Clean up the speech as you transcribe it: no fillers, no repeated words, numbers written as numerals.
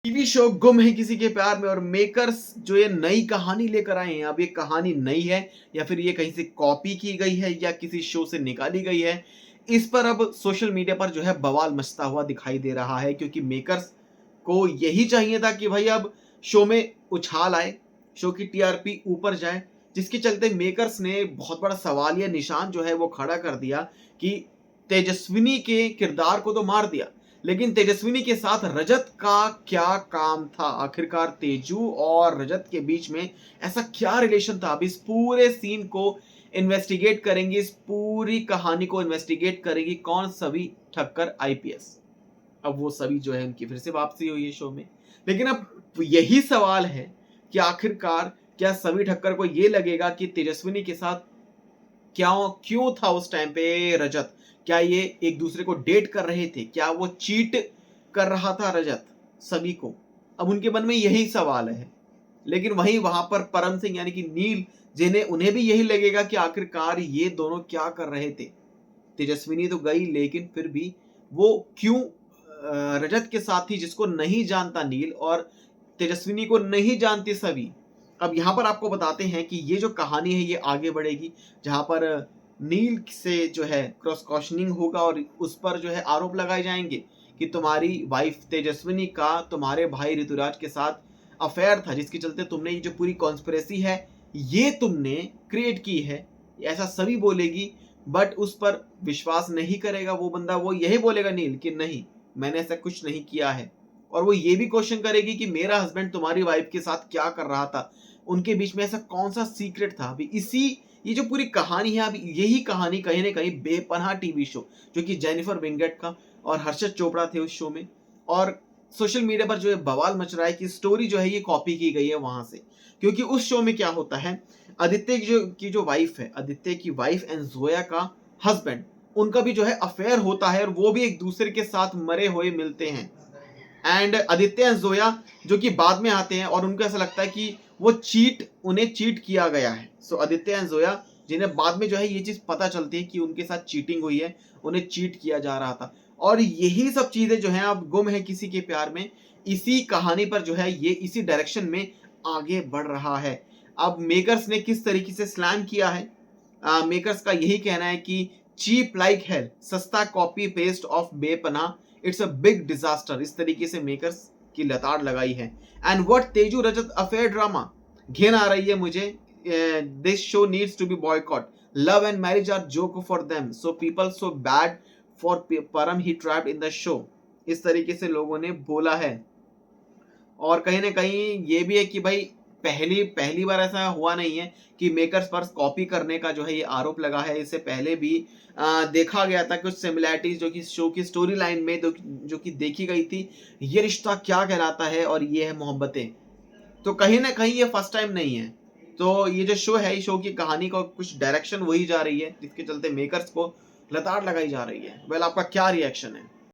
TV show गुम है किसी के प्यार में और मेकर्स जो ये नई कहानी लेकर आए हैं, अब ये कहानी नई है या फिर ये कहीं से कॉपी की गई है या किसी शो से निकाली गई है, इस पर अब सोशल मीडिया पर जो है बवाल मचता हुआ दिखाई दे रहा है। क्योंकि मेकर्स को यही चाहिए था कि भाई अब शो में उछाल आए, शो की टीआरपी ऊपर जाए, जिसके चलते मेकर्स ने बहुत बड़ा सवालिया निशान जो है वो खड़ा कर दिया कि तेजस्विनी के किरदार को तो मार दिया, लेकिन तेजस्विनी के साथ रजत का क्या काम था? आखिरकार तेजू और रजत के बीच में ऐसा क्या रिलेशन था? अब इस पूरे सीन को इन्वेस्टिगेट करेंगे, इस पूरी कहानी को इन्वेस्टिगेट करेगी कौन? सभी ठक्कर आईपीएस। अब वो सभी जो है उनकी फिर से वापसी हुई है शो में। लेकिन अब यही सवाल है कि आखिरकार क्या सभी ठक्कर को ये लगेगा कि तेजस्विनी के साथ क्या क्यों था उस टाइम पे रजत? क्या ये एक दूसरे को डेट कर रहे थे? क्या वो चीट कर रहा था रजत सभी को? अब उनके मन में यही सवाल है। लेकिन वहीं वहां पर परम सिंह यानी कि नील, जिन्हें उन्हें भी यही लगेगा कि आखिरकार ये दोनों क्या कर रहे थे? तेजस्विनी तो गई, लेकिन फिर भी वो क्यों रजत के साथ थी, जिसको नहीं जानता नील और तेजस्विनी को नहीं जानते सभी। अब यहाँ पर आपको बताते हैं कि ये जो कहानी है ये आगे बढ़ेगी, जहाँ पर नील से जो है क्रॉस क्वेश्चनिंग होगा और उस पर जो है आरोप लगाए जाएंगे कि तुम्हारी वाइफ तेजस्विनी का तुम्हारे भाई ऋतुराज के साथ अफेयर था, जिसके चलते तुमने ये जो पूरी कॉन्स्पिरेसी है ये तुमने क्रिएट की है। ऐसा सभी बोलेगी, बट उस पर विश्वास नहीं करेगा वो बंदा। वो यही बोलेगा नील कि नहीं, मैंने ऐसा कुछ नहीं किया है। और वो ये भी क्वेश्चन करेगी कि मेरा हस्बैंड तुम्हारी वाइफ के साथ क्या कर रहा था, उनके बीच में ऐसा कौन सा सीक्रेट था। अभी इसी ये जो पूरी कहानी है, अब यही कहानी कहीं ना कहीं बेपनाह टीवी शो जो कि जेनिफर विंगेट का और हर्षद चोपड़ा थे उस शो में, और सोशल मीडिया पर जो है बवाल मच रहा है कि स्टोरी जो है ये कॉपी की गई है वहां से। क्योंकि उस शो में क्या होता है, आदित्य की जो वाइफ है, आदित्य की वाइफ एंड जोया का हस्बैंड, उनका भी जो है अफेयर होता है और वो भी एक दूसरे के साथ मरे हुए मिलते हैं। एंड आदित्य एंड जोया जो कि बाद में आते हैं और उनको ऐसा लगता है कि वो उन्हें चीट किया गया है। सो आदित्य एंड जोया, जिन्हें बाद में जो है ये चीज पता चलती है कि उनके साथ चीटिंग हुई है, उन्हें चीट किया जा रहा था। और यही सब चीजें जो है अब गुम है किसी के प्यार में, इसी कहानी पर जो है ये इसी डायरेक्शन में आगे बढ़ रहा है। अब मेकर्स ने किस तरीके से स्लैम किया है, मेकर्स का यही कहना है कि चीप लाइक हेल, सस्ता copy paste of Bepanah, it's a big disaster. इस तरीके से मेकर्स की लताड़ लगाई है। And what Teju Rajat affair drama, घिन आ रही है मुझे, this show needs to be boycott, love and marriage are joke for them, so people so bad for Param he trapped in the show. इस तरीके से लोगों ने बोला है। और कहीं ना कहीं ये भी है कि भाई पहली पहली बार ऐसा हुआ नहीं है कि मेकर्स पर कॉपी करने का जो है ये आरोप लगा है। इससे पहले भी देखा गया था कुछ सिमिलैरिटीज जो कि शो की स्टोरी लाइन में जो कि देखी गई थी। ये रिश्ता क्या कहलाता है और ये है मोहब्बतें। तो कहीं ना कहीं ये फर्स्ट टाइम नहीं है। तो ये जो शो है, इस शो की कहानी का कुछ डायरेक्शन वही जा रही है, जिसके चलते मेकर्स को लताड़ लगाई जा रही है। वेल, आपका क्या रिएक्शन है?